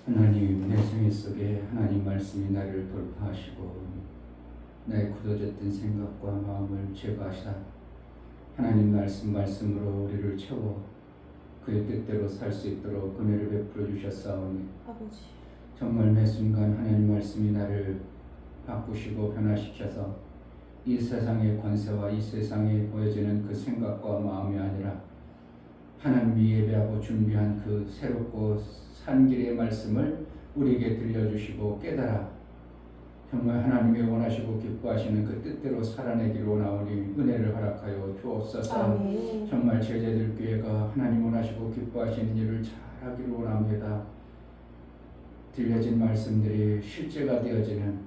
하나님, 내 생애 속에 하나님 말씀이 나를 돌파하시고 나의 굳어졌던 생각과 마음을 제거하시다 하나님 말씀으로 우리를 채워 그의 뜻대로 살 수 있도록 은혜를 베풀어 주셨사오니 아버지, 정말 매 순간 하나님 말씀이 나를 바꾸시고 변화시켜서 이 세상의 권세와 이 세상에 보여지는 그 생각과 마음이 아니라 하나님이 예배하고 준비한 그 새롭고 산 길의 말씀을 우리에게 들려주시고 깨달아 정말 하나님이 원하시고 기뻐하시는 그 뜻대로 살아내기를 원하오니 은혜를 허락하여 주옵소서. 아멘. 정말 제자들 교회가 하나님 원하시고 기뻐하시는 일을 잘하기를 원합니다. 들려진 말씀들이 실제가 되어지는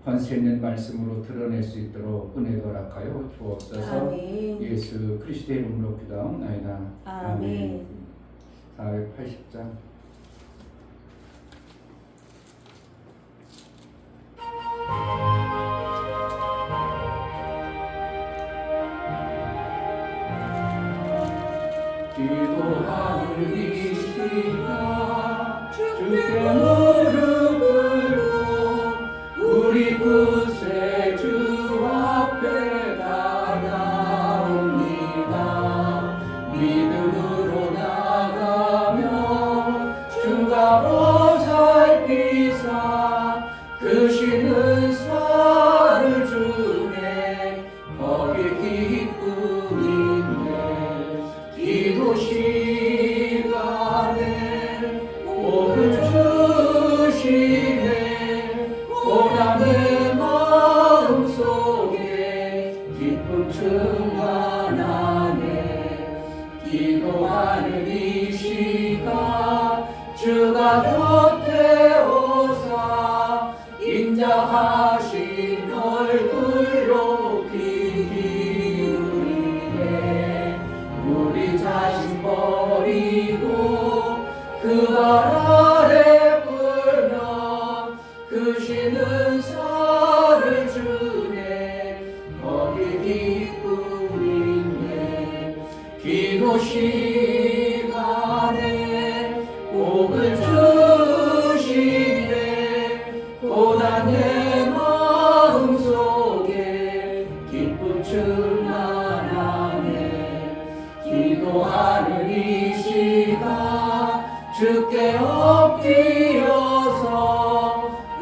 권세 있는 말씀으로 드러낼 수 있도록 은혜 허락하여 주옵소서. 아멘. 예수 그리스도의 이름으로 기도하옵나이다. 아멘. 480장 기도하는 이 시간 주께 무릎 꿇고 우리 구세주 앞에 나아옵니다. 믿음으로 나가며 주가 보살피사 크시는 살을 주네 거기 기쁨인데 기도 시간에 복을 주시네 고난의 마음속에 기쁨 충만하네 기도하는 이 시간 주가 곁에 오사 인자하신 얼굴로 귀 기울이네 우리 자신 버리고 그 발 아래 불러 크시는 살을 주네 거기 기쁨이네 기도 시간에 복을 주시네 고난의 마음속에 기쁨 충만하네 기도하는 이 시간 주께 엎드려서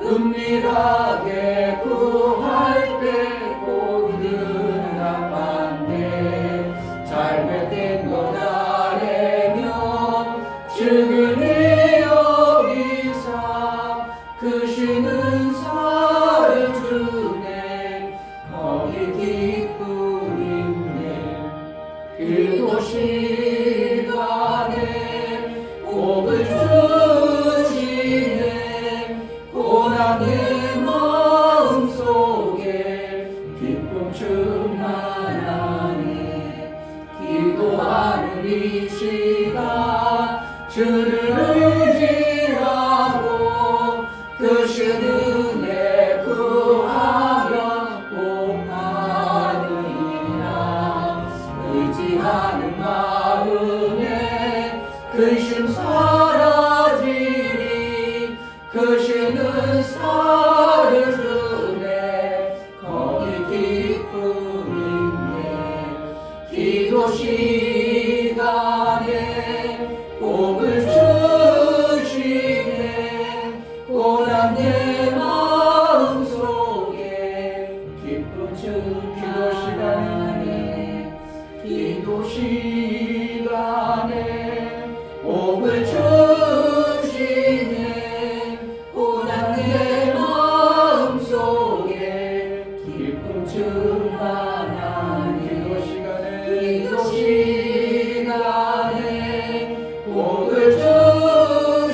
은밀하게 구할 때 고든 아팠네 잘못된 것 아래면 증인이 여기사 크시는 살을 주네 거기 기쁨이네 기도 시간에 복을 주시네 고난의 마음속에 기쁨 충만하네 기도하는 이 시간 주를 의지하고 크신 은혜 구하면 복 받으리라 의지하는 마음에 근심 사라지리 크시는 살을 주네 거기 기쁨이네 기도 시간에 복을 주시네 고난의 마음속에 기쁨 주 기도 시간에 복을 주시네 고난의 마음속에 기쁨 충만하네 기도 시간에 복을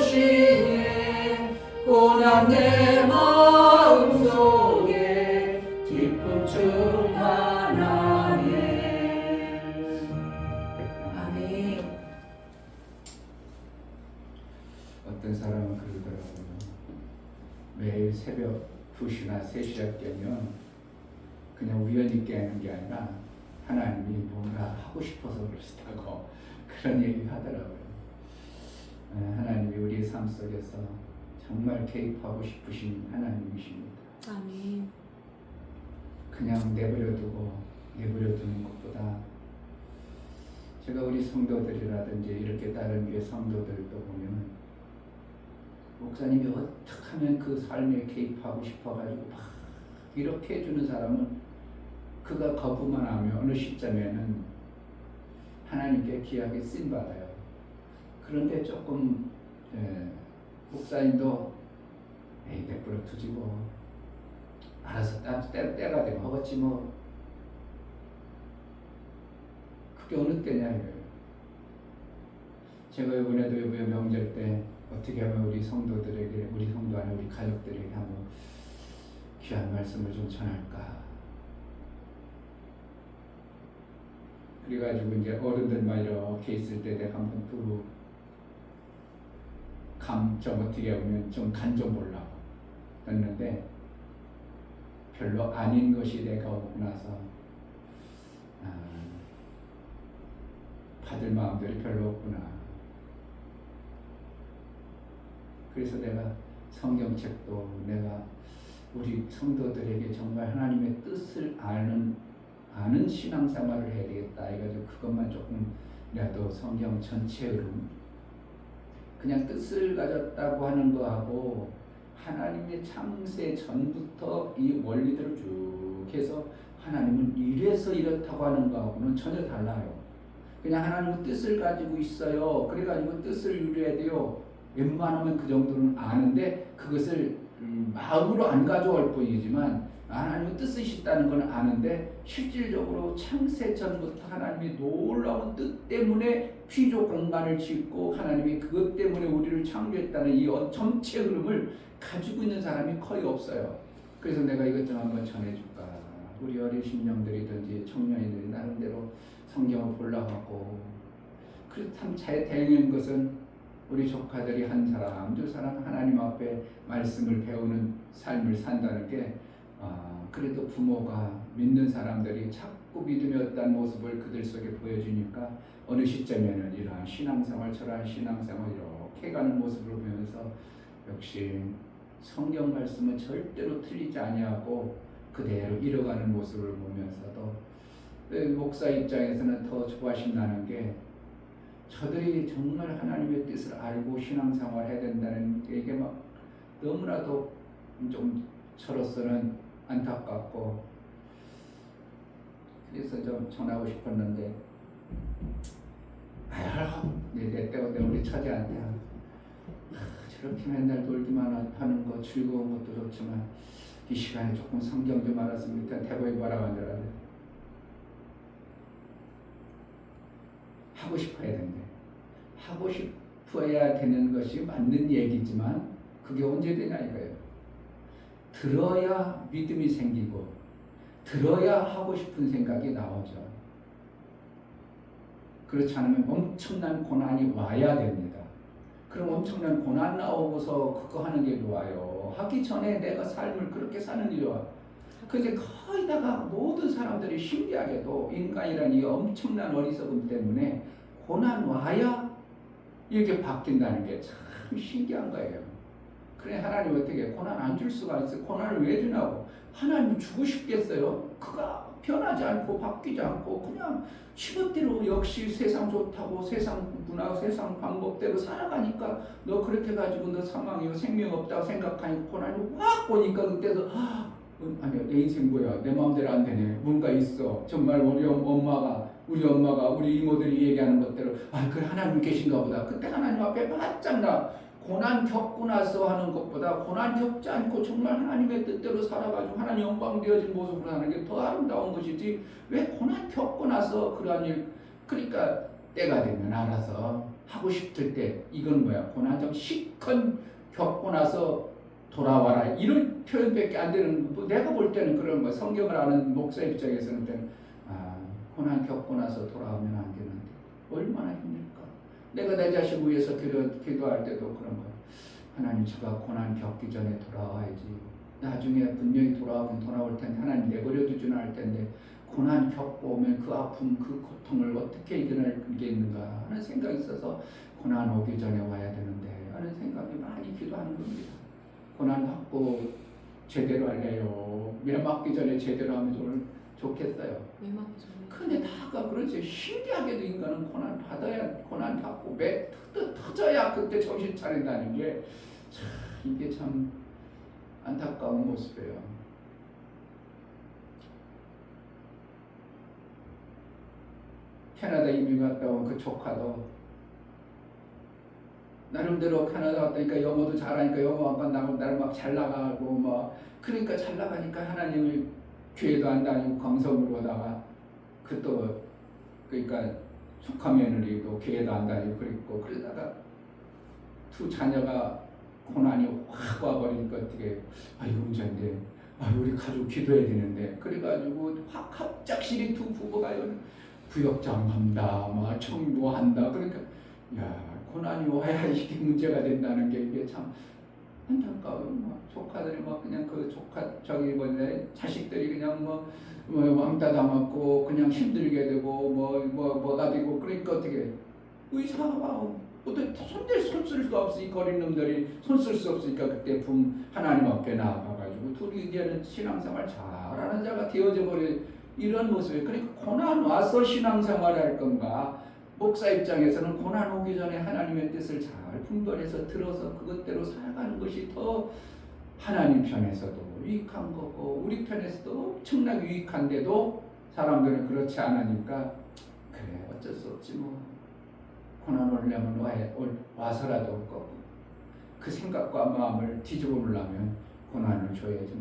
주시네 고난의 마음속에 기쁨 충만하네. 어떤 사람은 그러더라고요. 매일 새벽 2시나 3시에 깨면 그냥 우연히 깨는 게 아니라 하나님이 뭔가 하고 싶어서 그러시다고 그런 얘기 하더라고요. 하나님이 우리 삶 삶 속에서 정말 개입하고 싶으신 하나님이십니다. 아멘. 그냥 내버려두는 것보다 제가 우리 성도들이라든지 이렇게 다른 교회 성도들도 보면 목사님이 어떻게 하면 그 삶에 개입하고 싶어가지고 막 이렇게 해주는 사람은 그가 거부만 하면 어느 시점에는 하나님께 귀하게 쓰임받아요. 그런데 조금 목사님도 에이 내버려 두지고 알아서 때가 되면 하겠지 뭐. 그게 어느 때냐 이거예요. 제가 이번에도 명절 때 어떻게 하면 우리 성도들에게, 우리 성도 안에 우리 가족들에게 한번 귀한 말씀을 좀 전할까. 그래가지고 이제 어른들만 이렇게 있을 때 내가 한번 또 좀 어떻게 하면 좀 간 좀 보려고 했는데 별로 아닌 것이 내가 오고 나서 받을 마음들이 별로 없구나. 그래서 내가 성경책도 내가 우리 성도들에게 정말 하나님의 뜻을 아는 신앙생활을 해야 되겠다 해가지고 그것만 조금이라도 성경 전체로 그냥 뜻을 가졌다고 하는 거하고 하나님의 창세 전부터 이 원리들을 쭉 해서 하나님은 이래서 이렇다고 하는 거하고는 전혀 달라요. 그냥 하나님은 뜻을 가지고 있어요. 그래가지고 뜻을 이루어야 돼요. 웬만하면 그 정도는 아는데 그것을 마음으로 안 가져올 뿐이지만 하나님은 뜻이 있다는 건 아는데 실질적으로 창세 전부터 하나님의 놀라운 뜻 때문에 피조 공간을 짓고 하나님이 그것 때문에 우리를 창조했다는 이 전체 흐름을 가지고 있는 사람이 거의 없어요. 그래서 내가 이것 좀 한번 전해줄까. 우리 어린 신령들이든지 청년이들이 나름대로 성경을 보려고 그래서 참 잘 다행인 것은 우리 조카들이 한 사람 두 사람 하나님 앞에 말씀을 배우는 삶을 산다는 게 그래도 부모가 믿는 사람들이 자꾸 믿음이 없다는 모습을 그들 속에 보여주니까 어느 시점에는 이러한 신앙생활 저러한 신앙생활 이렇게 가는 모습을 보면서 역시 성경 말씀은 절대로 틀리지 아니하고 그대로 이뤄가는 모습을 보면서도 목사 입장에서는 더 조바심 나는 게 저들이 정말 하나님의 뜻을 알고 신앙생활 해야 된다는 게 막 너무나도 좀 저로서는 안타깝고 그래서 좀 전하고 싶었는데 내 때문에 우리 처제한테 저렇게 맨날 놀기만 하는 거 즐거운 것도 좋지만 이 시간에 조금 성경 좀 알았으면 일단 대보에 뭐라고 하더라고요. 하고 싶어야 된대. 하고 싶어야 되는 것이 맞는 얘기지만 그게 언제 되냐 이거예요. 들어야 믿음이 생기고 들어야 하고 싶은 생각이 나오죠. 그렇지 않으면 엄청난 고난이 와야 됩니다. 그럼 엄청난 고난 나오고서 그거 하는 게 좋아요. 하기 전에 내가 삶을 그렇게 사는 게 좋아. 근데 거의다가 모든 사람들이 신기하게도 인간이라는 이 엄청난 어리석음 때문에 고난 와야 이렇게 바뀐다는 게 참 신기한 거예요. 그래 하나님 어떻게 고난 안 줄 수가 있어요? 고난을 왜 주냐고. 하나님 주고 싶겠어요? 그가 변하지 않고 바뀌지 않고 그냥 시간대로 역시 세상 좋다고 세상 문화 세상 방법대로 살아가니까 너 그렇게 가지고 너 사망이요 생명 없다고 생각하니까 고난이 확 오니까 그때서 아니야 내 인생 뭐야 내 마음대로 안 되네 뭔가 있어 정말 우리 엄마가 우리 이모들이 얘기하는 것대로 그래 하나님 계신가 보다. 그때 하나님 앞에 바짝 나 고난 겪고 나서 하는 것보다 고난 겪지 않고 정말 하나님의 뜻대로 살아가지고 하나님 영광되어진 모습으로 사는 게 더 아름다운 것이지 왜 고난 겪고 나서 그러한 일 그러니까 때가 되면 알아서 하고 싶을 때 이건 뭐야 고난 좀 시컷 겪고 나서 돌아와라 이런 표현밖에 안 되는 내가 볼 때는 그런 거 성경을 아는 목사 입장에서는 고난 겪고 나서 돌아오면 안 되는데 얼마나 힘들까. 내가 내 자식 위해서 기도할 때도 그런 거야. 하나님 제가 고난 겪기 전에 돌아와야지. 나중에 분명히 돌아올 텐데 하나님 내버려 두지는 않을 텐데 고난 겪고 오면 그 아픔 그 고통을 어떻게 이겨낼 게 있는가 하는 생각이 있어서 고난 오기 전에 와야 되는데 하는 생각이 많이 기도하는 겁니다. 고난 받고 제대로 할래요. 매 맞기 전에 제대로 하면 좋겠어요. 근데 다가 그렇지. 신기하게도 인간은 고난 받아야, 고난 받고 매 터져야 그때 정신 차린다는 게 참, 이게 참 안타까운 모습이에요. 캐나다 이민 갔다 온 그 조카도 나름대로 캐나다 갔다니까 영어도 잘하니까 영어 학원 나를 막 잘 나가고 막 그러니까 잘 나가니까 하나님을 교회도 안 다니고 광성으로다가 그 또 그러니까 조카 며느리도 교회도 안 다니고 그랬고 그러다가 두 자녀가 고난이 확 와버리니까 어떻게 이거 문제인데 우리 가족 기도해야 되는데 그래가지고 확 갑작스레 두 부부가 구역장 한다 막 청구한다 그러니까 고난이 와야 이게 문제가 된다는 게 이게 참 안타까워요. 조카들이 그냥 그 조카 자식들이 그냥 왕따 당하고 그냥 힘들게 되고 뭐가 되고 그러니까 어떻게 의사가 어떻게 손쓸 수 없으니 거린 놈들이 손쓸 수 없으니까 그때 하나님 앞에 나아가가지고 둘이 이제는 신앙생활 잘하는 자가 되어져 버린 이런 모습이에요. 그러니까 고난 와서 신앙생활 할 건가? 목사 입장에서는 고난 오기 전에 하나님의 뜻을 잘 분별해서 들어서 그것대로 살아가는 것이 더 하나님 편에서도 유익한 거고 우리 편에서도 엄청나게 유익한데도 사람들은 그렇지 않으니까 그래 어쩔 수 없지 고난 오려면 와서라도 올 거고 그 생각과 마음을 뒤집어 놓으려면 고난을 줘야지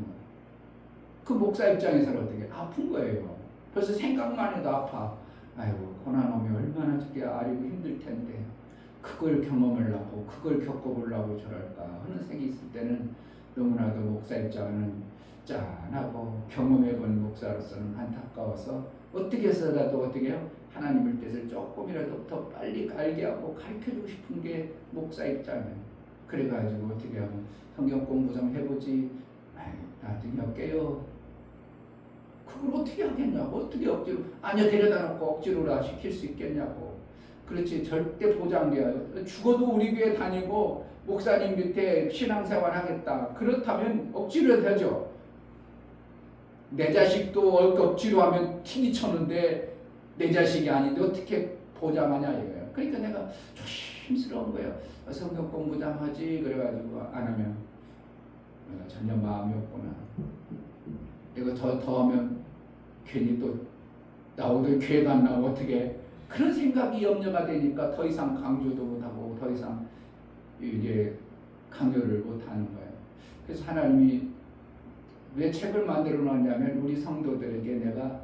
그 목사 입장에서는 어떻게 아픈 거예요. 벌써 생각만 해도 아파. 고난 오면 얼마나 저게 아리고 힘들 텐데 그걸 경험하려고 그걸 겪어보려고 저럴까 하는 생각이 있을 때는 너무나도 목사 입장은 짠하고 경험해본 목사로서는 안타까워서 어떻게 해서라도 어떻게 해요? 하나님의 뜻을 조금이라도 더 빨리 알게 하고 가르쳐주고 싶은 게 목사 입장이에요. 그래가지고 어떻게 하면 성경 공부 좀 해보지 나중에 깨요. 그걸 어떻게 하겠냐고 어떻게 억지로 데려다 놓고 억지로라 시킬 수 있겠냐고. 그렇지 절대 보장돼요. 죽어도 우리 교회 다니고 목사님 밑에 신앙생활 하겠다. 그렇다면 억지로 되죠. 내 자식도 억지로 하면 튀기 쳤는데 내 자식이 아닌데 어떻게 보장하냐 이거예요. 그러니까 내가 조심스러운 거예요. 성경 공부 좀 하지 그래가지고 안 하면 전혀 마음이 없구나. 이거 더 하면 괜히 또 나오던 교회도 안 나오고 어떻게 그런 생각이 염려가 되니까 더 이상 강조도 못하고 더 이상 이제 강요를 못하는 거예요. 그래서 하나님이 왜 책을 만들어 놨냐면 우리 성도들에게 내가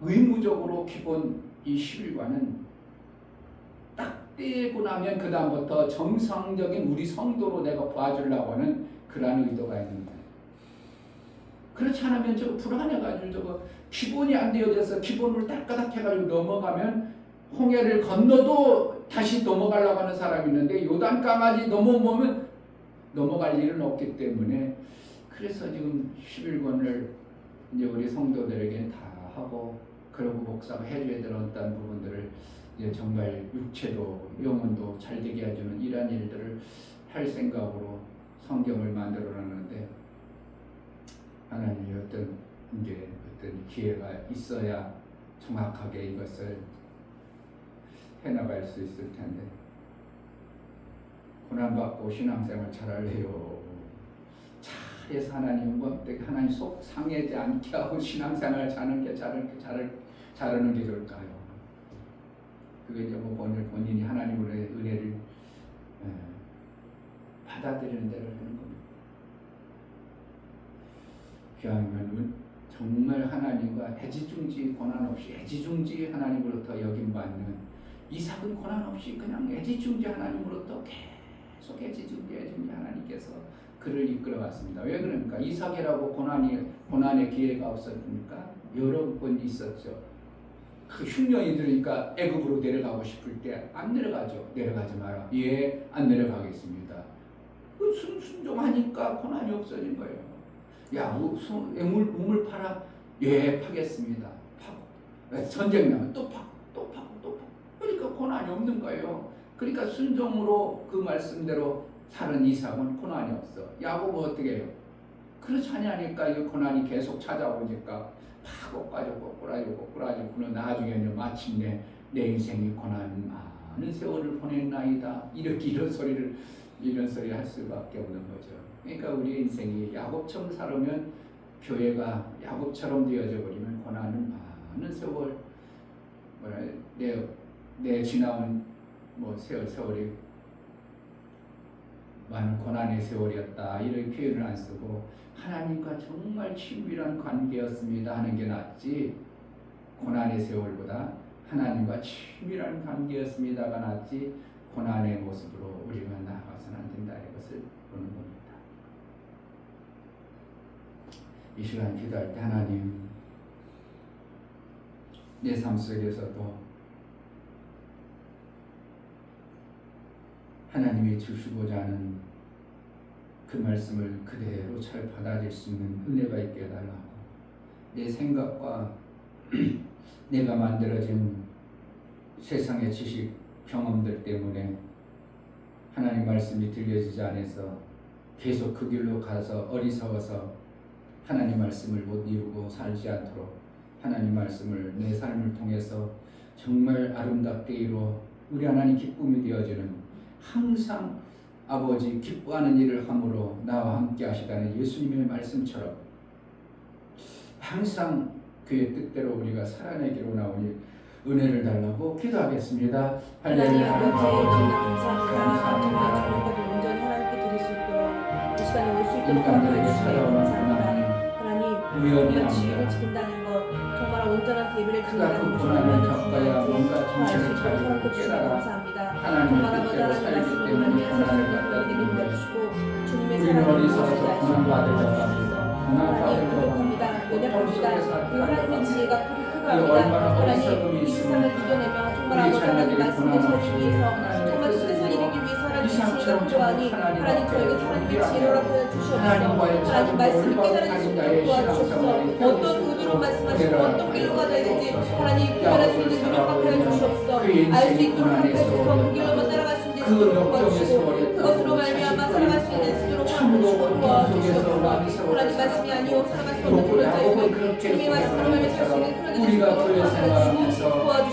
의무적으로 기본 이 10일과는 딱 떼고 나면 그 다음부터 정상적인 우리 성도로 내가 봐주려고 하는 그러한 의도가 있는 거예요. 그렇지 않으면 저거 불안해가지고 저거 기본이 안 되어져서 기본을 딱까닥 해가지고 넘어가면 홍해를 건너도 다시 넘어가려고 하는 사람이 있는데 요단강까지 넘어오면 넘어갈 일은 없기 때문에 그래서 지금 11권을 이제 우리 성도들에게 다 하고 그러고 목사가 해줘야 되는 어떤 부분들을 이제 정말 육체도 영혼도 잘 되게 해주는 이러한 일들을 할 생각으로 성경을 만들어 놨는데 하나님이 어떤 기회가 있어야 정확하게 이것을 해나갈 수 있을 텐데 고난받고 신앙생활 잘할래요. 잘해서 하나님 속 상하지 않게 하고 신앙생활 잘하는 게 좋을까요? 그게 이제 본인이 하나님의 은혜를 받아들이는 대로 하는 겁니다. 기왕이면 정말 하나님과 애지중지 고난 없이 애지중지 하나님으로부터 여김받는 이삭은 고난 없이 그냥 애지중지 하나님으로부터 계속 애지중지 하나님께서 그를 이끌어갔습니다. 왜 그러니까 이삭이라고 고난의 기회가 없었습니까? 여러 번 있었죠. 그 흉년이 들으니까 애굽으로 내려가고 싶을 때 안 내려가죠. 내려가지 마라. 예, 안 내려가겠습니다. 그 순종하니까 고난이 없어진 거예요. 야, 우물 파라. 예, 파겠습니다. 파고. 전쟁 나면 또 파고. 그러니까 고난이 없는 거예요. 그러니까 순종으로 그 말씀대로 사는 이삭은 고난이 없어. 야곱은 어떻게 해요? 그렇지 않으니까 이 고난이 계속 찾아오니까 파고 빠지고 꼬라지고 꼬라지고는 나중에는 마침내 내 인생이 고난 많은 세월을 보냈나이다. 이런 소리 할 수밖에 없는 거죠. 그러니까 우리 인생이 야곱처럼 살으면, 교회가 야곱처럼 되어져 버리면 고난은 많은 세월, 내 지나온 세월이 많은 고난의 세월이었다, 이런 표현을 안 쓰고 하나님과 정말 친밀한 관계였습니다 하는 게 낫지, 고난의 세월보다 하나님과 친밀한 관계였습니다가 낫지, 고난의 모습으로 우리가 나아가서는 안 된다는 것을 보는 겁니다. 이 시간 기도할 때 하나님, 내 삶 속에서도 하나님이 주시고자 하는 그 말씀을 그대로 잘 받아들일 수 있는 은혜가 있게 해달라고, 내 생각과 내가 만들어진 세상의 지식, 경험들 때문에 하나님 말씀이 들려지지 않아서 계속 그 길로 가서 어리석어서 하나님 말씀을 못 이루고 살지 않도록 하나님 말씀을 내 삶을 통해서 정말 아름답게 이루어 우리 하나님 기쁨이 되어지는, 항상 아버지 기뻐하는 일을 함으로 나와 함께 하시다는 예수님의 말씀처럼 항상 그의 뜻대로 우리가 살아내기로 나오니 은혜를 달라고 기도하겠습니다. 할렐루야. 감사합니다. 온전히 하나님께 드릴 수 있도록 이 시간에 올 수 있도록 도와주시니 감사합니다. 하나님, 우리가 지위를 지킨다는 것, 정말 온전한 예배를 드린다는 것을 알수 있도록 허락해 주시니 감사합니다. 정말 아버지 하나님 말씀을 하나님의 살수있는 하나님이 되게 도와주시고 주님의 사랑을 무엇인지 알 수 있도록 도와주시옵소서. 하나님 부족합니다. 연약합니다. 그 하나님의 지혜가 크합니다. 하나님 이 세상을 이겨내며 정말 아버지 하나님 말씀을 살기 위해서, 정말 뜻에서 이르기 위해서 하나님의 지혜가 필요하니 하나님 저에게 하나님의 지혜를 허락하여 주시옵소서. 하나님 말씀을 깨달을 수 있도록 도와주시옵소서. 어떤 의도로 말씀하시고 어떤 길로 가야 되는지 하나님 구별할 수 있는 눈을 허락하여 주시옵소서. 알 수 있도록 허락하여 주셔서 그 길로만 따라갈 수 있는 지혜를 도와주시고 그것으로 말미암아 살아갈 수 있는 지도록 허락하여 도와주시옵소서. 하나님 말씀이 아니오 살아갈 수 없는 그런 자유는 주님의 말씀으로 말미암아 살 수 있는 그런 우리가 교회 생활하면서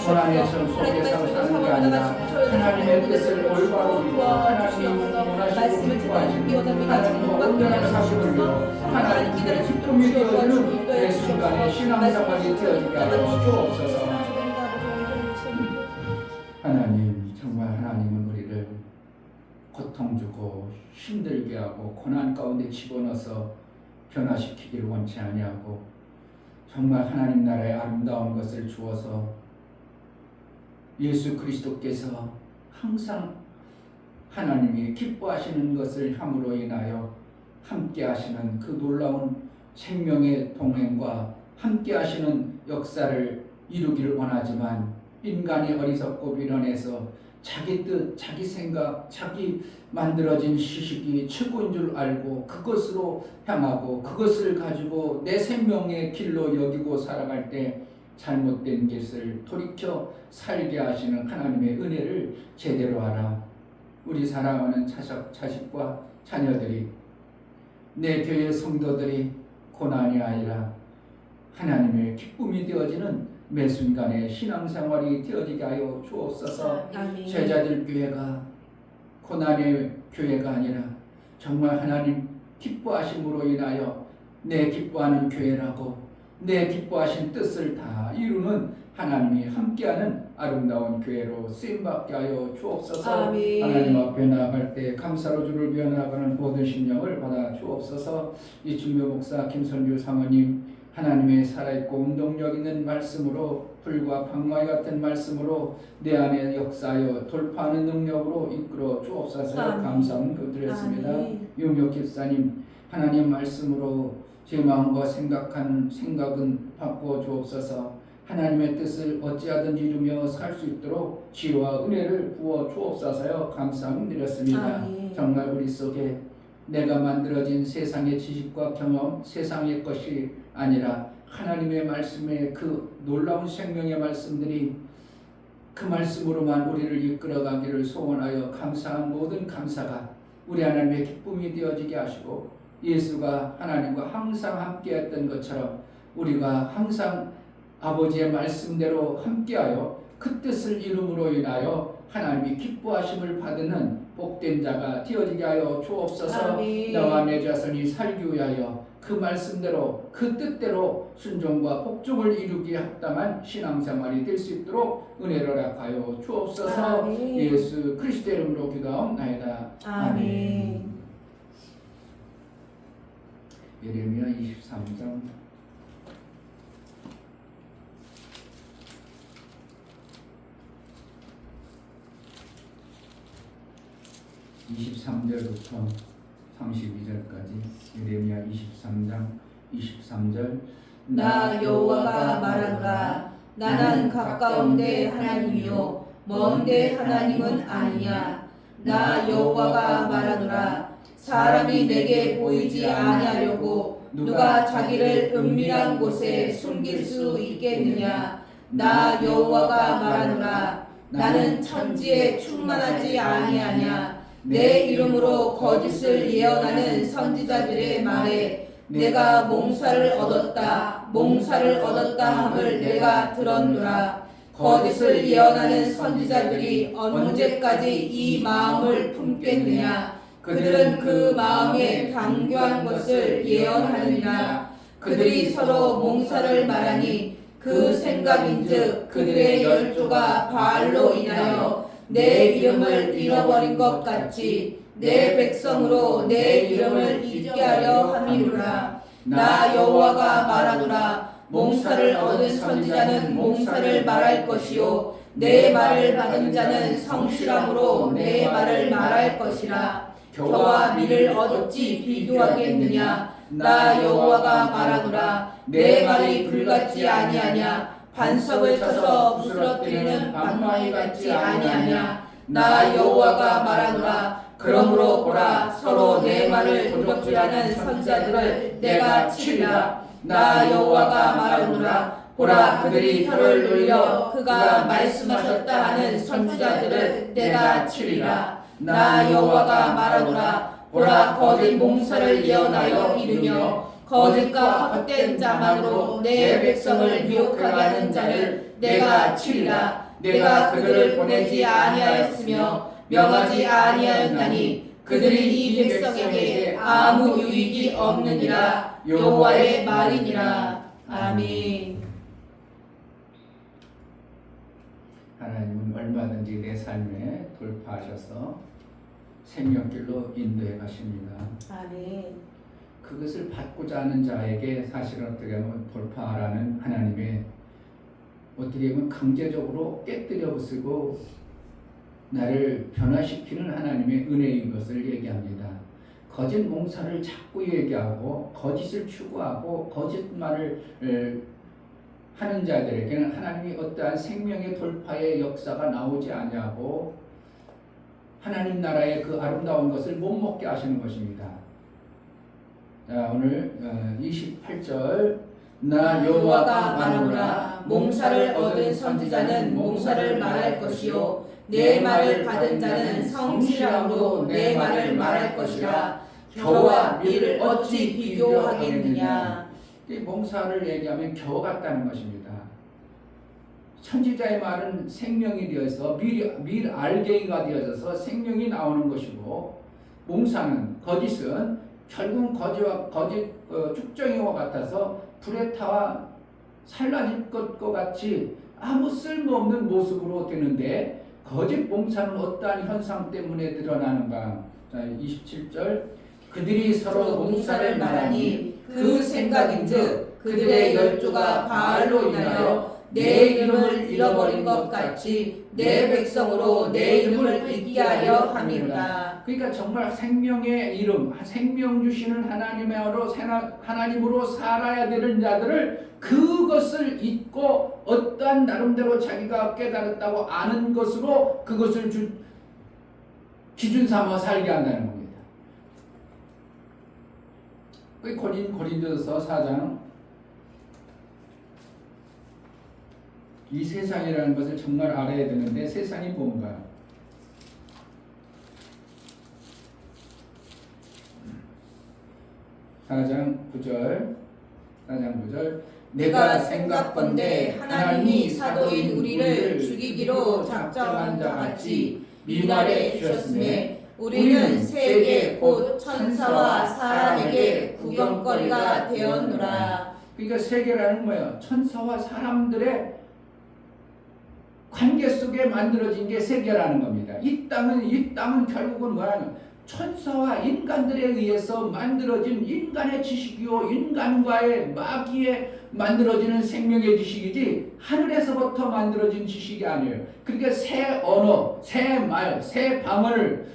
고난의 전 속에서 사는 게 아니라 하나님의 뜻을 올바로 하나님이 원하시고 기뻐하시는 하나님과 온전한 사실을 위해 하나님께 기쁨이 되어지는 내 순간에 신앙생활이 되어지게 하여 주옵소서. 하나님, 정말 하나님은 우리를 고통 주고 힘들게 하고 고난 가운데 집어넣어서 변화시키기를 원치 아니하고, 정말 하나님 나라의 아름다운 것을 주어서 예수 그리스도께서 항상 하나님이 기뻐하시는 것을 함으로 인하여 함께 하시는 그 놀라운 생명의 동행과 함께 하시는 역사를 이루기를 원하지만, 인간이 어리석고 미련해서 자기 뜻, 자기 생각, 자기 만들어진 지식이 최고인 줄 알고 그것으로 향하고 그것을 가지고 내 생명의 길로 여기고 살아갈 때 잘못된 것을 돌이켜 살게 하시는 하나님의 은혜를 제대로 알아 우리 사랑하는 자식과 자녀들이, 내 교회 성도들이 고난이 아니라 하나님의 기쁨이 되어지는 매 순간의 신앙생활이 되어지게 하여 주옵소서. 제자들 교회가 고난의 교회가 아니라 정말 하나님 기뻐하심으로 인하여 내 기뻐하는 교회라고, 내 기뻐하신 뜻을 다 이루는 하나님이 함께하는 아름다운 교회로 쓰임받게 하여 주옵소서. 아멘. 하나님 앞에 나아갈 때 감사로 주를 위하여 나아가는 모든 심령을 받아 주옵소서. 이 중요 목사 김선주 사모님, 하나님의 살아있고 운동력 있는 말씀으로, 불과 방망이 같은 말씀으로 내 안에 역사하여 돌파하는 능력으로 이끌어 주옵소서. 감사함 드렸습니다. 유명 집사님, 하나님 말씀으로 제 마음과 생각은 바꾸어 주옵소서. 하나님의 뜻을 어찌하든지 이루며 살 수 있도록 지혜와 은혜를 부어 주옵소서. 감사함 드렸습니다. 정말 우리 속에 내가 만들어진 세상의 지식과 경험, 세상의 것이 아니라 하나님의 말씀의 그 놀라운 생명의 말씀들이 그 말씀으로만 우리를 이끌어가기를 소원하여 감사한 모든 감사가 우리 하나님의 기쁨이 되어지게 하시고 예수가 하나님과 항상 함께했던 것처럼 우리가 항상 아버지의 말씀대로 함께하여 그 뜻을 이룸으로 인하여 하나님이 기뻐하심을 받는 복된 자가 되어지게 하여 주옵소서. 아멘. 나와 내 자손이 살기 위하여 그 말씀대로 그 뜻대로 순종과 복종을 이루기에 합당한 신앙생활이 될 수 있도록 은혜를 허락하여 주옵소서. 아멘. 예수 그리스도의 이름으로 기도하옵나이다. 아멘. 예레미야 23장 23절부터 32절까지 예레미야 23장 23절 나 여호와가 말하노라. 나는 가까운데 하나님이요 먼데 하나님은 아니냐. 나 여호와가 말하노라. 사람이 내게 보이지 아니하려고 누가 자기를 은밀한 곳에 숨길 수 있겠느냐. 나 여호와가 말하노라. 나는 천지에 충만하지 아니하냐. 내 이름으로 거짓을 예언하는 선지자들의 말에 내가 몽사를 얻었다 함을 내가 들었노라. 거짓을 예언하는 선지자들이 언제까지 이 마음을 품겠느냐. 그들은 그 마음에 강교한 것을 예언하느니라. 그들이 서로 몽사를 말하니 그 생각인즉 그들의 열조가 바알로 인하여 내 이름을 잃어버린 것 같이 내 백성으로 내 이름을 잊게 하려 함이로라. 나 여호와가 말하노라. 몽사를 얻은 선지자는 몽사를 말할 것이요 내 말을 받은 자는 성실함으로 내 말을 말할 것이라. 겨와 밀을 어찌 비교하겠느냐. 나 여호와가 말하노라. 내 말이 불같지 아니하냐. 반석을 쳐서 부스러뜨리는 방망이 같지 아니하냐. 나 여호와가 말하노라. 그러므로 보라, 서로 내 말을 도적질하는 선지자들을 내가 치리라. 나 여호와가 말하노라. 보라, 그들이 혀를 놀려 그가 말씀하셨다 하는 선지자들을 내가 치리라. 나 여호와가 말하노라. 보라, 거짓 몽사를 예언하여 이르며 거짓과 헛된 자만으로 내 백성을 미혹하게 하는 자를 내가 치리라. 내가 그들을 보내지 아니하였으며 명하지 아니하였나니 그들이 이 백성에게 아무 유익이 없느니라. 여호와의 말이니라. 아멘. 하나님은 얼마든지 내 삶에 돌파하셔서 생명길로 인도해 가십니다. 아멘. 그것을 받고자 하는 자에게 사실은 어떻게 하면 돌파하라는 하나님의 어떻게 보면 강제적으로 깨뜨려 부수고 나를 변화시키는 하나님의 은혜인 것을 얘기합니다. 거짓 몽사를 자꾸 얘기하고 거짓을 추구하고 거짓말을 하는 자들에게는 하나님이 어떠한 생명의 돌파의 역사가 나오지 아니하고 하나님 나라의 그 아름다운 것을 못 먹게 하시는 것입니다. 자, 오늘 28절 나 여호와가 말하노라. 몽사를 얻은 선지자는 몽사를 말할 것이요 내 말을 받은 자는 성실함으로 내 말을 말할 것이라. 겨와 밀을 어찌 비교하겠느냐. 이 몽사를 얘기하면 겨 같다는 것입니다. 선지자의 말은 생명이 되어서 밀 알갱이가 되어져서 생명이 나오는 것이고 몽사는 거짓은 결국 거짓 죽정이와 같아서 불에 타와 살라질 것과 같이 아무 쓸모없는 모습으로 되는데 거짓 몽사는 어떠한 현상 때문에 드러나는가. 자, 27절 그들이 서로 몽사를 말하니 그 생각인즉 그들의 열조가 바알로 인하여 내 이름을 잃어버린 것 같이 내 백성으로 내 이름을 잊게 하려 함이로다. 그러니까 정말 생명의 이름, 생명 주시는 하나님으로 살아야 되는 자들을 그것을 잊고 어떠한 나름대로 자기가 깨달았다고 아는 것으로 그것을 기준 삼아 살게 한다는 겁니다. 고린도서 4장 이 세상이라는 것을 정말 알아야 되는데 세상이 뭔가? 4장 9절 내가 생각건대 하나님이 사도인 우리를 죽이기로 작정한 자같이 미말해 주셨으며 우리는 세계 곧 천사와 사람에게 구경거리가 되었노라. 그러니까 세계라는 거예요. 천사와 사람들의 관계 속에 만들어진 게 세계라는 겁니다. 이 땅은 결국은 뭐라는 천사와 인간들에 의해서 만들어진 인간의 지식이요 인간과의 마귀에 만들어지는 생명의 지식이지 하늘에서부터 만들어진 지식이 아니에요. 그러니까 새 언어, 새 말, 새 방언을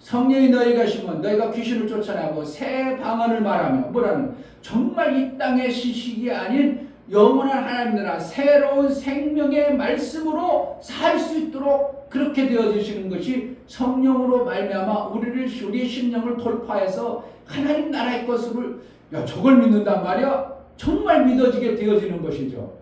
성령이 너희가 심은 너희가 귀신을 쫓아내고 새 방언을 말하며 뭐라는 정말 이 땅의 지식이 아닌 영원한 하나님 나라 새로운 생명의 말씀으로 살 수 있도록 그렇게 되어주시는 것이 성령으로 말미암아 우리의 심령을 돌파해서 하나님 나라의 것을 저걸 믿는단 말이야. 정말 믿어지게 되어지는 것이죠.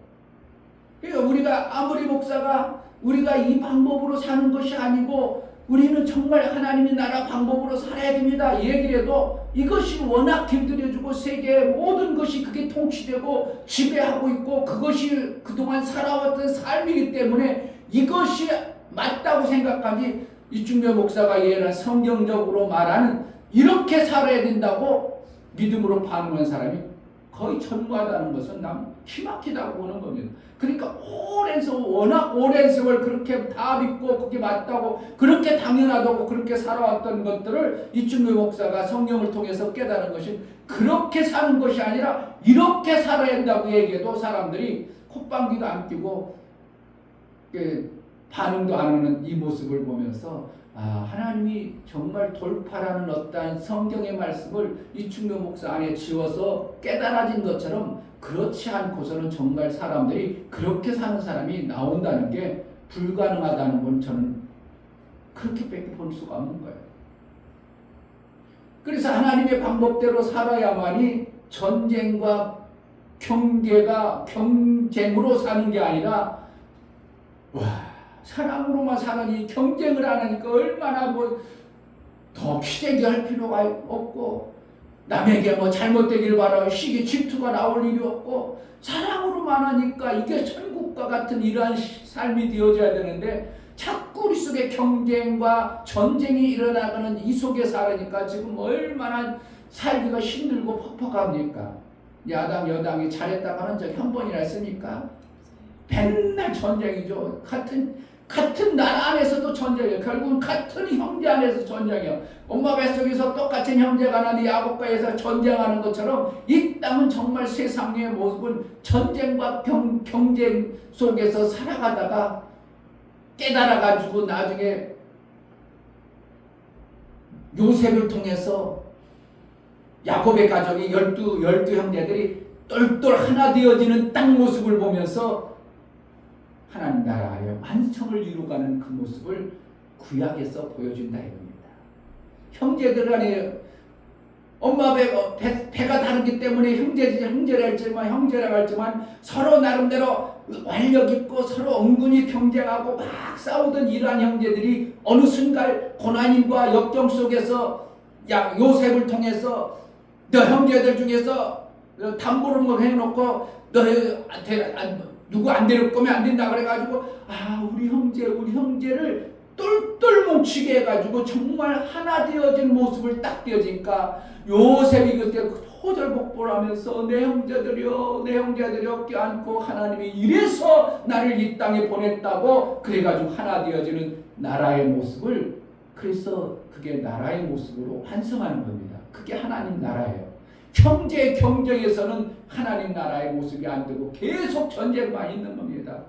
그러니까 우리가 아무리 목사가 우리가 이 방법으로 사는 것이 아니고 우리는 정말 하나님의 나라 방법으로 살아야 됩니다. 얘기를 해도 이것이 워낙 길들여지고 세계의 모든 것이 그게 통치되고 지배하고 있고 그것이 그동안 살아왔던 삶이기 때문에 이것이 맞다고 생각하지 이충배 목사가 예언한 성경적으로 말하는 이렇게 살아야 된다고 믿음으로 반응한 사람이 거의 전무하다는 것은 난 기막히다고 보는 겁니다. 그러니까 워낙 오랜 세월 그렇게 다 믿고 그게 맞다고 그렇게 당연하다고 그렇게 살아왔던 것들을 이충배 목사가 성령을 통해서 깨달은 것이 그렇게 사는 것이 아니라 이렇게 살아야 한다고 얘기해도 사람들이 콧방귀도 안 끼고 반응도 안 하는 이 모습을 보면서 하나님이 정말 돌파라는 어떠한 성경의 말씀을 이충배 목사 안에 지워서 깨달아진 것처럼 그렇지 않고서는 정말 사람들이 그렇게 사는 사람이 나온다는 게 불가능하다는 건 저는 그렇게밖에 볼 수가 없는 거예요. 그래서 하나님의 방법대로 살아야만이 전쟁과 경쟁으로 사는 게 아니라 사랑으로만 사느니 경쟁을 안 하니까 얼마나 더 기대기할 필요가 없고 남에게 잘못되길 바라고 시기 질투가 나올 일이 없고 사랑으로만 하니까 이게 천국과 같은 이러한 삶이 되어져야 되는데 자꾸 우리 속에 경쟁과 전쟁이 일어나가는 이 속에 살으니까 지금 얼마나 살기가 힘들고 퍽퍽합니까? 야당 여당이 잘했다고 하는 적이 한 번이나 있습니까? 맨날 전쟁이죠. 같은 나라 안에서도 전쟁이에요. 결국은 같은 형제 안에서 전쟁이에요. 엄마 뱃속에서 똑같은 형제가 나는데 야곱과에서 전쟁하는 것처럼 이 땅은 정말 세상의 모습은 전쟁과 경쟁 속에서 살아가다가 깨달아가지고 나중에 요셉을 통해서 야곱의 가족이 12 형제들이 똘똘 하나 되어지는 땅 모습을 보면서 하나님 나라의 완성을 이루어가는 그 모습을 구약에서 보여준다 이겁니다. 형제들 간에 엄마 배가 다르기 때문에 형제라고 했지만 서로 나름대로 완력 있고 서로 은근히 경쟁하고 막 싸우던 이러한 형제들이 어느 순간 고난과 역경 속에서 요셉을 통해서 너 형제들 중에서 담보를 해놓고 너한테 누구 안 데릴 거면 안 된다 그래가지고 우리 형제를 똘똘 뭉치게 해가지고 정말 하나 되어진 모습을 딱 되어지니까 요셉이 그때 호절복보를 하면서 내 형제들이여 껴안고 하나님이 이래서 나를 이 땅에 보냈다고 그래가지고 하나 되어지는 나라의 모습을 그래서 그게 나라의 모습으로 환성하는 겁니다. 그게 하나님 나라예요. 형제 경쟁에서는 하나님 나라의 모습이 안 되고 계속 전쟁만 있는 겁니다.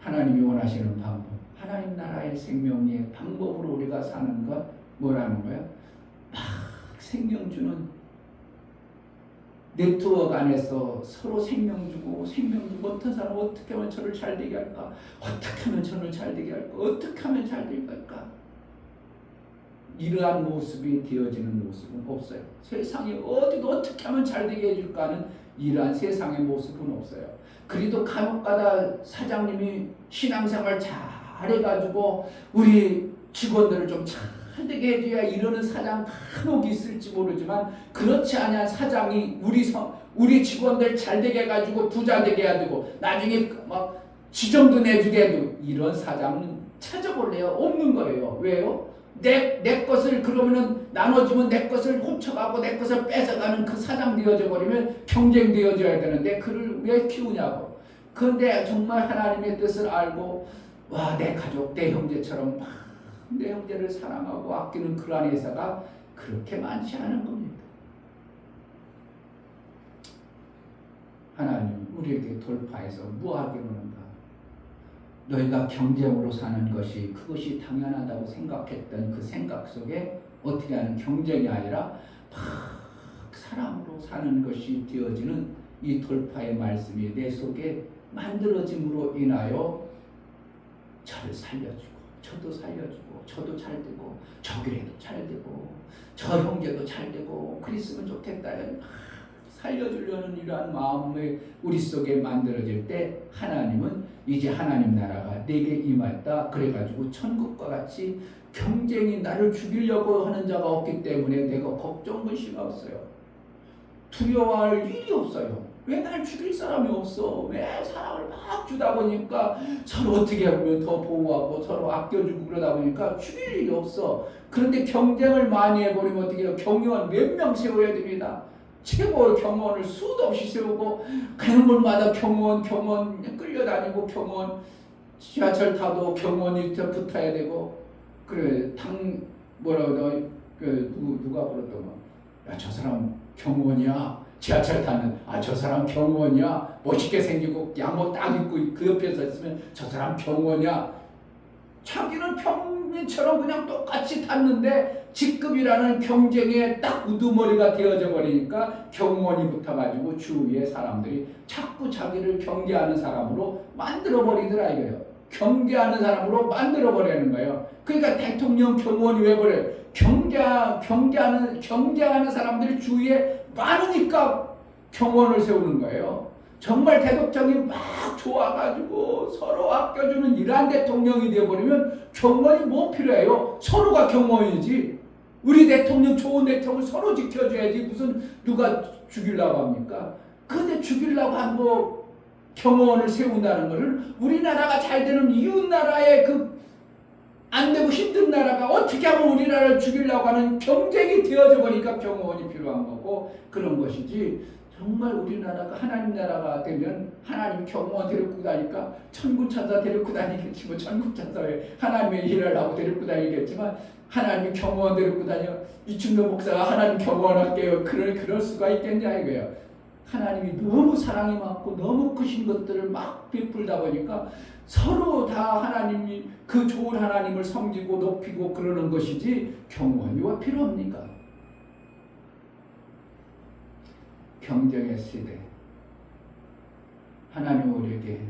하나님이 원하시는 방법, 하나님 나라의 생명의 방법으로 우리가 사는 것 뭐라는 거예요? 막 생명 주는 네트워크 안에서 서로 생명 주고 어떤 사람 어떻게 하면 저를 잘 되게 할까? 어떻게 하면 저를 잘 되게 할까? 어떻게 하면 잘 되게 할까? 이러한 모습이 되어지는 모습은 없어요. 세상에 어떻게 하면 잘 되게 해줄까 하는 이러한 세상의 모습은 없어요. 그래도 간혹가다 사장님이 신앙생활 잘해가지고 우리 직원들을 좀 잘 되게 해줘야 이러는 사장 간혹 있을지 모르지만, 그렇지 않은 사장이 우리 직원들 잘 되게 해가지고 부자 되게 해야 되고 나중에 막 지정도 내주게 해도 이런 사장은 찾아볼래요? 없는 거예요. 왜요? 내 것을 그러면은 나눠주면 내 것을 훔쳐가고 내 것을 뺏어가는 그 사장 되어져 버리면 경쟁되어져야 되는데 그를 왜 키우냐고. 그런데 정말 하나님의 뜻을 알고 내 가족, 내 형제처럼 막 내 형제를 사랑하고 아끼는 그러한 회사가 그렇게 많지 않은 겁니다. 하나님 우리에게 돌파해서 무하기로는가, 너희가 경쟁으로 사는 것이 그것이 당연하다고 생각했던 그 생각 속에 어떻게 하는 경쟁이 아니라 막 사랑으로 사는 것이 되어지는 이 돌파의 말씀이 내 속에 만들어짐으로 인하여 저를 살려주고 저도 살려주고 저도 잘 되고 저 교회도 잘 되고 저 형제도 잘 되고 그랬으면 좋겠다 살려주려는 이러한 마음을 우리 속에 만들어질 때 하나님은 이제 하나님 나라가 내게 임했다 그래가지고 천국과 같이 경쟁이 나를 죽이려고 하는 자가 없기 때문에 내가 걱정 근심 없어요. 두려워할 일이 없어요. 왜 날 죽일 사람이 없어? 왜 사랑을 막 주다 보니까 서로 어떻게 하면 더 보호하고 서로 아껴주고 그러다 보니까 죽일 일이 없어. 그런데 경쟁을 많이 해버리면 어떻게 해요? 경영원 몇 명 세워야 됩니다. 최고 경원을 수도 없이 세우고 가는 곳마다 경원 끌려다니고 경원 지하철 타도 경원이 붙어야 되고 그래 누가 부르더만 야 저 사람 경원이야. 지하철 타는 저 사람 경원이야. 멋있게 생기고 양복 딱 입고 그 옆에 서 있으면 저 사람 경원이야. 자기는 평민처럼 그냥 똑같이 탔는데 직급이라는 경쟁에 딱 우두머리가 되어져 버리니까 경원이 붙어가지고 주위의 사람들이 자꾸 자기를 경계하는 사람으로 만들어 버리더라 이거예요. 경계하는 사람으로 만들어 버리는 거예요. 그러니까 대통령 경원이 왜 그래? 경계하는 사람들이 주위에 많으니까 경원을 세우는 거예요. 정말 대독령이 막 좋아가지고 서로 아껴주는 이러한 대통령이 되어버리면 경원이 뭐 필요해요? 서로가 경원이지. 우리 대통령 좋은 대통령 서로 지켜줘야지 무슨 누가 죽이려고 합니까? 근데 죽이려고 하고 경원을 세운다는 것을 우리나라가 잘 되는 이웃 나라의 안 되고 힘든 나라가 어떻게 하면 우리나라를 죽이려고 하는 경쟁이 되어져 보니까 경호원이 필요한 거고 그런 것이지. 정말 우리나라가 하나님 나라가 되면 하나님 경호원 데리고 다니까 천국천사 데리고 다니겠지. 뭐 천국천사에 하나님의 일을 하고 데리고 다니겠지만 하나님이 경호원 데리고 다녀 이충도 목사가 하나님 경호원 할게요. 그럴 수가 있겠냐 이거예요. 하나님이 너무 사랑이 많고 너무 크신 것들을 막 베풀다 보니까 서로 다 하나님이 그 좋은 하나님을 섬기고 높이고 그러는 것이지 경호원이 왜 필요합니까? 경쟁의 시대. 하나님 우리에게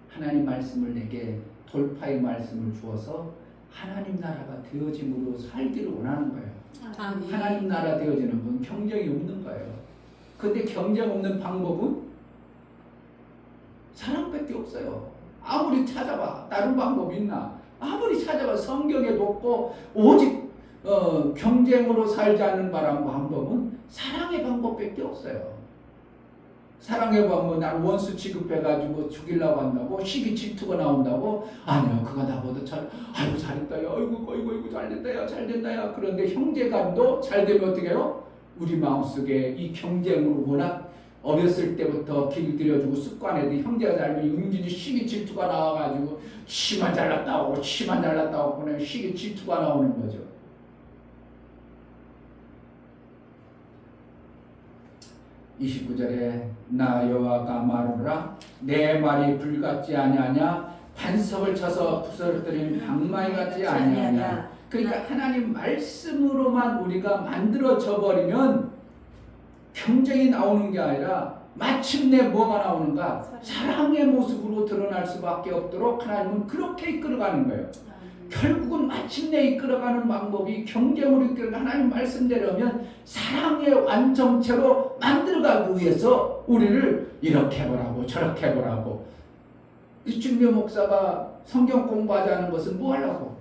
하나님 말씀을 내게 돌파의 말씀을 주어서 하나님 나라가 되어짐으로 살기를 원하는 거예요. 아멘. 하나님 나라 되어지는 건 경쟁이 없는 거예요. 근데 경쟁 없는 방법은 사랑밖에 없어요. 아무리 찾아봐 다른 방법 있나? 아무리 찾아봐 성경에도 없고 오직 경쟁으로 살지 않는 방법은 사랑의 방법밖에 없어요. 사랑의 방법 난 원수 취급해가지고 죽이려고 한다고 시기 질투가 나온다고 아니요 그거 나보다 아이고 잘했다 야 아이고 잘됐다 야 잘된다 야. 그런데 형제간도 잘 되면 어떻게 해요? 우리 마음속에 이 경쟁으로 워낙 어렸을 때부터 길들여주고 습관해도 형제가 잘면 은근히 시기 질투가 나와가지고 치만 잘났다고 그냥 시기 질투가 나오는 거죠. (29절에) 나 여호와가 말하노라 내 말이 불같지 아니하냐 반석을 쳐서 부서뜨린 방망이 같지 아니하냐. 그러니까 하나님 말씀으로만 우리가 만들어져 버리면 경쟁이 나오는 게 아니라 마침내 뭐가 나오는가? 사랑의 모습으로 드러날 수밖에 없도록 하나님은 그렇게 이끌어가는 거예요. 결국은 마침내 이끌어가는 방법이 경쟁으로 이끌어가는 하나님 말씀대로면 사랑의 완성체로 만들어가기 위해서 우리를 이렇게 해보라고 저렇게 해보라고. 이충교 목사가 성경 공부하자는 것은 뭐 하려고?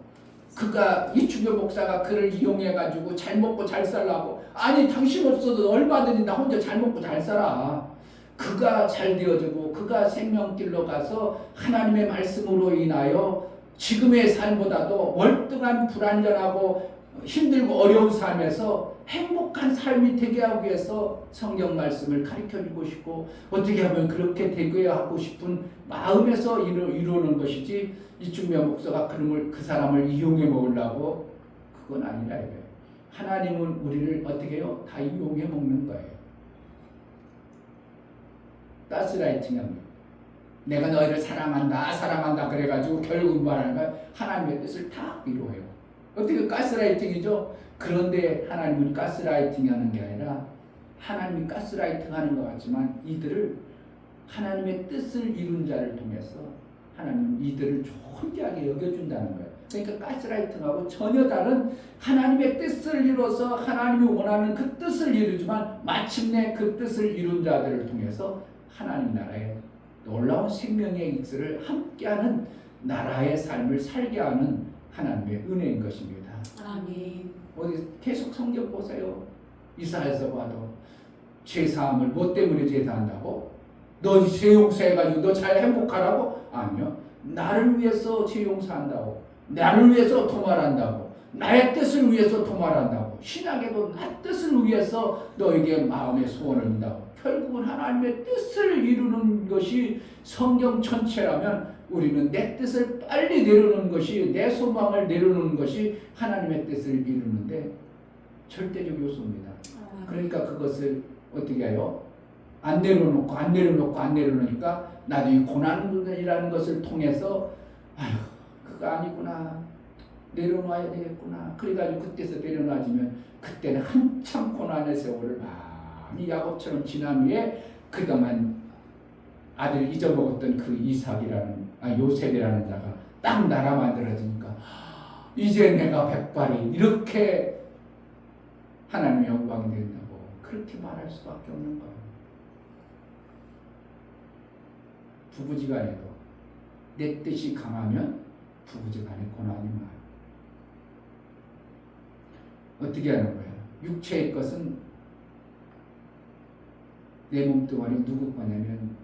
그가 이충교 목사가 그를 이용해가지고 잘 먹고 잘 살라고. 아니 당신 없어도 얼마든지 나 혼자 잘 먹고 잘 살아. 그가 잘 되어지고 그가 생명길로 가서 하나님의 말씀으로 인하여 지금의 삶보다도 월등한 불안전하고 힘들고 어려운 삶에서 행복한 삶이 되게 하기 위해서 성경 말씀을 가르쳐주고 싶고 어떻게 하면 그렇게 되게 하고 싶은 마음에서 이루는 것이지 이충명 목사가 그 사람을 이용해 먹으려고 그건 아니라 이거예요. 하나님은 우리를 어떻게 해요? 다 이용해 먹는 거예요. 가스라이팅합니다. 내가 너희를 사랑한다 그래가지고 결국 말하는 거야. 하나님의 뜻을 다 이루어요. 어떻게 가스라이팅이죠? 그런데 하나님은 가스라이팅 하는 게 아니라 하나님이 가스라이팅 하는 것 같지만 이들을 하나님의 뜻을 이룬 자를 통해서 하나님 이들을 존귀하게 여겨준다는 거예요. 그러니까 가스라이팅하고 전혀 다른 하나님의 뜻을 이뤄서 하나님이 원하는 그 뜻을 이루지만 마침내 그 뜻을 이룬 자들을 통해서 하나님 나라의 놀라운 생명의 익수를 함께하는 나라의 삶을 살게 하는 하나님의 은혜인 것입니다. 아멘. 어디 계속 성경 보세요. 이사야서 봐도 죄사함을 뭐 때문에 죄사한다고? 너 죄 용서해가지고 너 잘 행복하라고? 아니요. 나를 위해서 죄 용서한다고. 나를 위해서 도말한다고. 나의 뜻을 위해서 도말한다고. 신약에도 나 뜻을 위해서 너에게 마음의 소원을 든다고. 결국은 하나님의 뜻을 이루는 것이 성경 전체라면 우리는 내 뜻을 빨리 내려놓는 것이 내 소망을 내려놓는 것이 하나님의 뜻을 이루는데 절대적 요소입니다. 그러니까 그것을 어떻게 해요? 안 내려놓으니까 나도 이 고난이라는 것을 통해서 아휴 그거 아니구나 내려놔야 되겠구나. 그래가지고 그때서 내려놔지면 그때는 한참 고난의 세월을 많이 야곱처럼 지난 후에 그동안 아들 잊어먹었던 그 요셉이라는 자가 딱 나라 만들어지니까 이제 내가 백발이 이렇게 하나님의 영광이 된다고 그렇게 말할 수밖에 없는 거예요. 부부지간에도 내 뜻이 강하면 부부지간에 고난이 많아요. 어떻게 하는 거야? 육체의 것은 내 몸뚱아리 누구 거냐면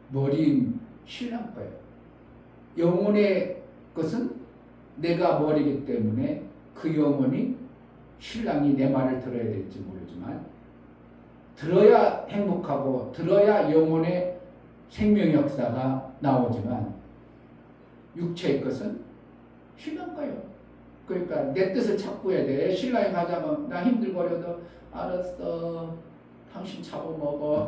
머리인 신랑 거예요. 영혼의 것은 내가 머리이기 때문에 그 영혼이 신랑이 내 말을 들어야 될지 모르지만 들어야 행복하고 들어야 영혼의 생명 역사가 나오지만 육체의 것은 신랑 거예요. 그러니까 내 뜻을 찾고 해야 돼. 신랑이 가자면 나 힘들거려도 알았어. 당신 잡아먹어.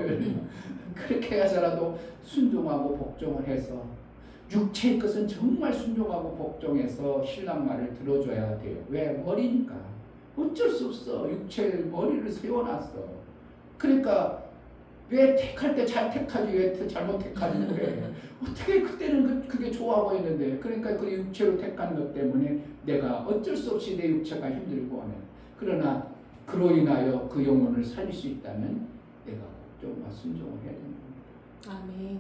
그렇게 해서라도 순종하고 복종을 해서 육체의 것은 정말 순종하고 복종해서 신랑 말을 들어줘야 돼요. 왜? 머리니까. 어쩔 수 없어. 육체의 머리를 세워놨어. 그러니까 왜 택할 때 잘 택하지 왜 잘못 택하지 그래. 어떻게 그때는 그게 좋아 보이는데 그러니까 그 육체로 택한 것 때문에 내가 어쩔 수 없이 내 육체가 힘들고 하면 그러나 그로 인하여 그 영혼을 살릴 수 있다면 내가 복종과 순종을 해야 되는 겁니다. 아멘.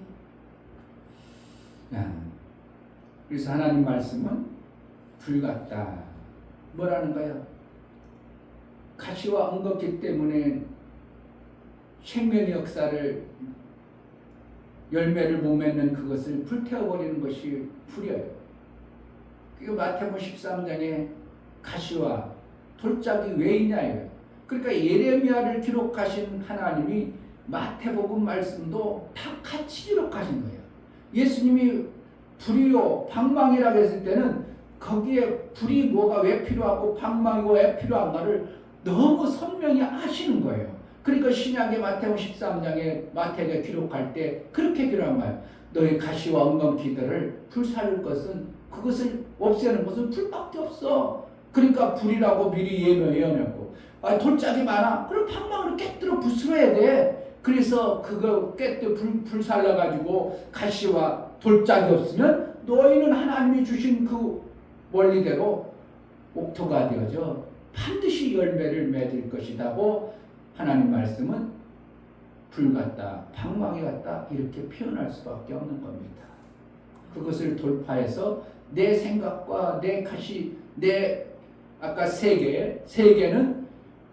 그래서 하나님 말씀은 불 같다. 뭐라는 거야? 가시와 엉겁기 때문에 생명의 역사를 열매를 못 맺는 그것을 불태워버리는 것이 불이에요. 그게 마태복음 13장에 가시와 돌짝이 왜 있냐예요. 그러니까 예레미야를 기록하신 하나님이 마태복음 말씀도 다 같이 기록하신 거예요. 예수님이 불이요 방망이라고 했을 때는 거기에 불이 뭐가 왜 필요하고 방망이가 왜 필요한가를 너무 선명히 아시는 거예요. 그러니까 신약의 마태복음 13장에 마태가 기록할 때 그렇게 기록한 거예요. 너의 가시와 엉겅퀴들을 불살릴 것은 그것을 없애는 것은 불밖에 없어. 그러니까 불이라고 미리 예언했고 돌짝이 많아. 그럼 방망이를 깨뜨려 부스러야 돼. 그래서 그거 깨뜨려 불살라가지고 가시와 돌짝이 없으면 너희는 하나님이 주신 그 원리대로 옥토가 되어져 반드시 열매를 맺을 것이라고 하나님 말씀은 불 같다, 방망이 같다 이렇게 표현할 수밖에 없는 겁니다. 그것을 돌파해서 내 생각과 내 가시, 내 아까 세계는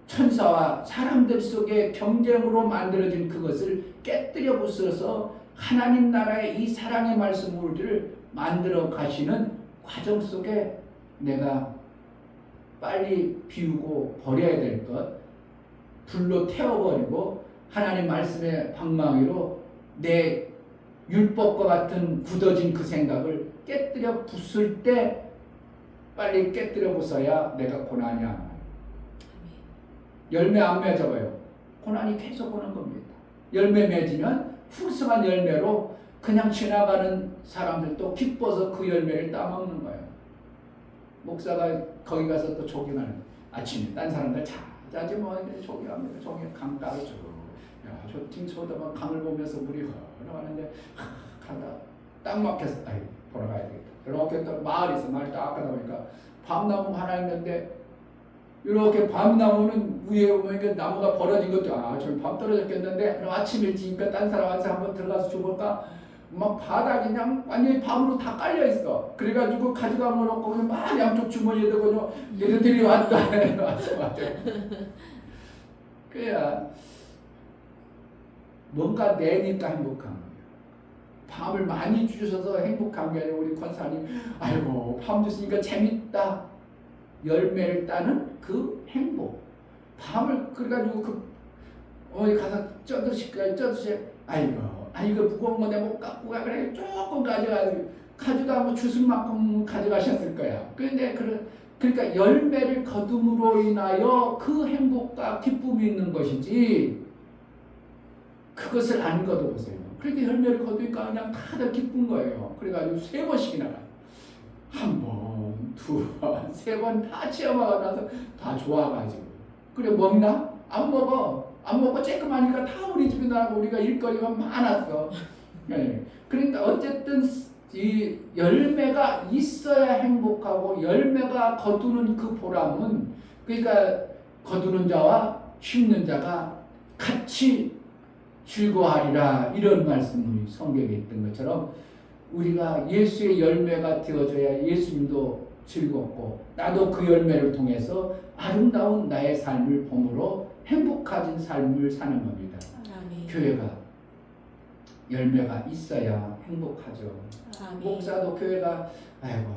천사와 사람들 속에 경쟁으로 만들어진 그것을 깨뜨려 부숴서 하나님 나라의 이 사랑의 말씀을 만들어 가시는 과정 속에 내가 빨리 비우고 버려야 될 것, 불로 태워버리고 하나님 말씀의 방망이로 내 율법과 같은 굳어진 그 생각을 깨뜨려 부술 때 빨리 깨뜨려 부숴야 내가 고난이 안 와요. 열매 안 맺어봐요. 고난이 계속 오는 겁니다. 열매 맺으면 풍성한 열매로 그냥 지나가는 사람들도 기뻐서 그 열매를 따먹는 거예요. 목사가 거기 가서 또 조깅하는 아침에 딴 사람들 자지 뭐 조깅합니다. 조깅 강 따로 쭉. 야, 저 팀쳐다만 강을 보면서 물이 흘러가는데 가다 딱 막혔어. 아이 돌아가야 되겠다. 이렇게 또 마을이 있어. 마을이 딱 가다 보니까 밤나무 하나 있는데 이렇게 밤나무는 위에 보면 나무가 벌어진 것도 저기 밤 떨어졌겠는데 아침 일찍이니까 딴 사람한테 한번 들어가서 줘볼까? 막 바닥이 그냥 완전히 밤으로 다 깔려 있어. 그래가지고 가져가 놓고 그냥 막 양쪽 주머니에 넣고 얘네들이 왔다. 왔어. 그래야 뭔가 내니까 행복한 거예요. 밤을 많이 주셔서 행복한 게 아니라 우리 권사님 아이고 밤 주시니까 재밌다. 열매를 따는 그 행복. 밤을 그래가지고 그 어디 가서 쪄드시 이거 무거운 거 내가 못 갖고 가 그래 조금 가져가면 주술 만큼 가져가셨을 거야. 그런데 그러니까 열매를 거둠으로 인하여 그 행복과 기쁨이 있는 것이지 그것을 안 거둬보세요. 그렇게 열매를 거두니까 그냥 다들 기쁜 거예요. 그래가지고 3번씩이나 가요. 한 번, 2번, 3번 다 체험하고 나서 다 좋아가지고. 그래 먹나? 안 먹어. 안 먹고 쬐끔하니까 다 우리 집에 나가고 우리가 일거리가 많았어. 네. 그러니까 어쨌든 이 열매가 있어야 행복하고 열매가 거두는 그 보람은 그러니까 거두는 자와 심는 자가 같이 즐거워하리라 이런 말씀이 성경에 있던 것처럼 우리가 예수의 열매가 되어져야 예수님도 즐겁고 나도 그 열매를 통해서 아름다운 나의 삶을 봄으로 행복해진 삶을 사는 겁니다. 아멘. 교회가 열매가 있어야 행복하죠. 아멘. 목사도 교회가 아이고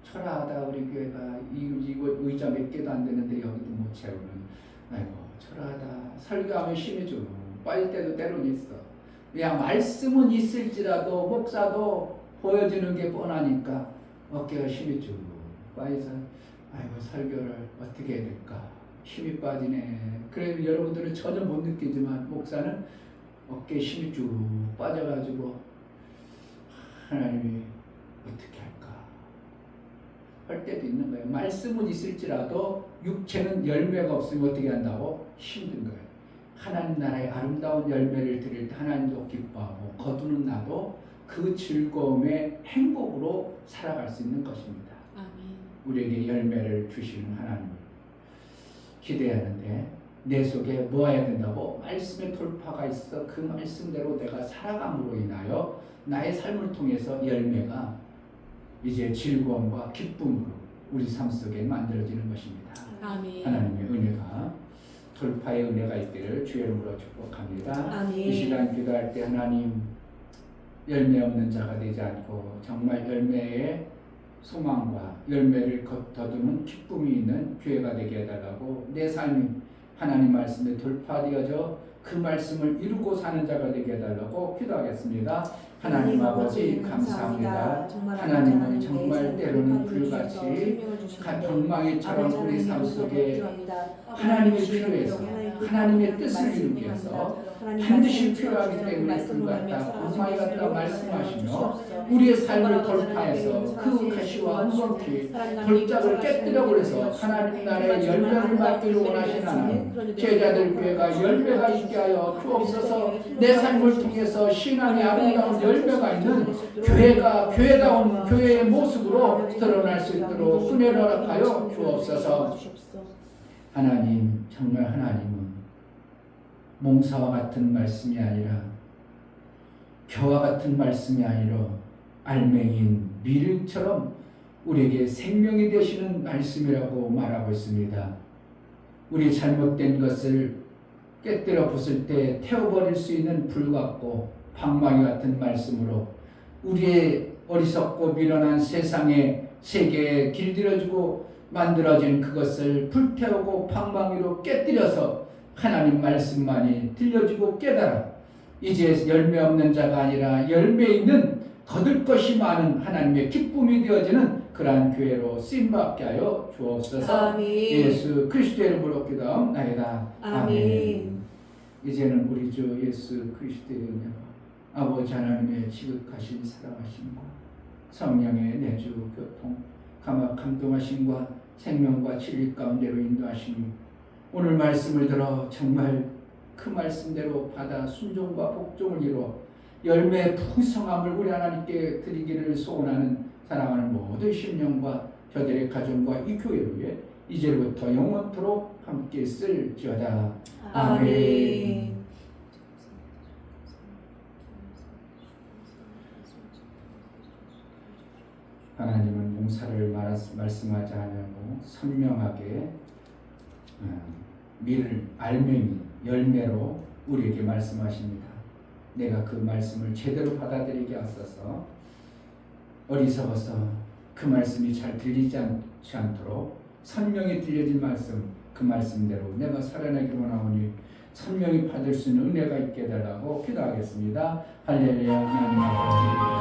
초라하다 우리 교회가 이거 의자 몇 개도 안 되는데 여기도 못 채우는 아이고 초라하다 설교하면 힘이 좀 빠질 때도 때로는 있어. 그냥 말씀은 있을지라도 목사도 보여지는 게 뻔하니까 어깨가 힘이 쭉 빠져서 아이고 설교를 어떻게 해야 될까 힘이 빠지네. 그래 여러분들은 전혀 못 느끼지만 목사는 어깨에 힘이 쭉 빠져가지고 하나님이 어떻게 할까 할 때도 있는 거예요. 말씀은 있을지라도 육체는 열매가 없으면 어떻게 한다고? 힘든 거예요. 하나님 나라의 아름다운 열매를 드릴 때 하나님도 기뻐하고 거두는 나도 그 즐거움의 행복으로 살아갈 수 있는 것입니다. 아멘. 우리에게 열매를 주시는 하나님을 기대하는데 내 속에 뭐 해야 된다고? 말씀의 돌파가 있어. 그 말씀대로 내가 살아감으로 인하여 나의 삶을 통해서 열매가 이제 즐거움과 기쁨으로 우리 삶 속에 만들어지는 것입니다. 아멘. 하나님의 은혜가 돌파의 은혜가 있기를 주의 이름으로 축복합니다. 아멘. 이 시간 기도할 때 하나님 열매 없는 자가 되지 않고 정말 열매의 소망과 열매를 거두는 기쁨이 있는 교회가 되게 해달라고 내 삶이 하나님 말씀에 돌파되어져 그 말씀을 이루고 사는 자가 되게 해달라고 기도하겠습니다. 하나님 아버지 감사합니다. 하나님은 정말 때로는 불같이 방망이처럼 우리 삶 속에 하나님이 필요해서 하나님의 뜻을 이루기 위해서 반드시 필요하기 때문에 불같다 방망이 같다 말씀하시며 우리의 삶을 돌파해서 그 가시와 엉겅퀴 돌짝을 깨뜨려 버려서 하나님 나라의 열매를 맡기를 원하시는 하나님 제자들 교회가 열매가 있게 하여 주옵소서. 내 삶을 통해서 신앙의 아름다운 열매가 있는 교회가 교회다운 교회의 모습으로 드러날 수 있도록 은혜를 허락하여 주옵소서. 하나님, 정말 하나님은 몽사와 같은 말씀이 아니라 겨와 같은 말씀이 아니라 알맹이인 밀처럼 우리에게 생명이 되시는 말씀이라고 말하고 있습니다. 우리 잘못된 것을 깨뜨려 부술 때 태워버릴 수 있는 불 같고 방망이 같은 말씀으로 우리의 어리석고 미련한 세상의 세계에 길들여주고 만들어진 그것을 불태우고 방망이로 깨뜨려서 하나님 말씀만이 들려주고 깨달아 이제 열매 없는 자가 아니라 열매 있는 거둘 것이 많은 하나님의 기쁨이 되어지는 그러한 교회로 쓰임받게 하여 주옵소서. 아멘. 예수 그리스도의 이름으로 기도하옵나이다. 아멘. 이제는 우리 주 예수 그리스도의 은혜와 아버지 하나님의 지극하신 사랑하심과 성령의 내주 교통 감동하심과 생명과 진리 가운데로 인도하심이 오늘 말씀을 들어 정말 그 말씀대로 받아 순종과 복종을 이루어 열매의 풍성함을 우리 하나님께 드리기를 소원하는 사랑하는 모든 심령과 저들의 가정과 이 교회를 위해 이제부터 영원토록 함께 쓸지어다. 아멘. 하나님은 봉사를 말씀하지 않냐고 선명하게 밀 알맹이 열매로 우리에게 말씀하십니다. 내가 그 말씀을 제대로 받아들이게 하소서. 어리석어서 그 말씀이 잘 들리지 않도록 선명히 들려진 말씀, 그 말씀대로 내가 살아내기로 나오니 선명히 받을 수 있는 은혜가 있게 해달라고 기도하겠습니다. 할렐루야. 하나님 아버지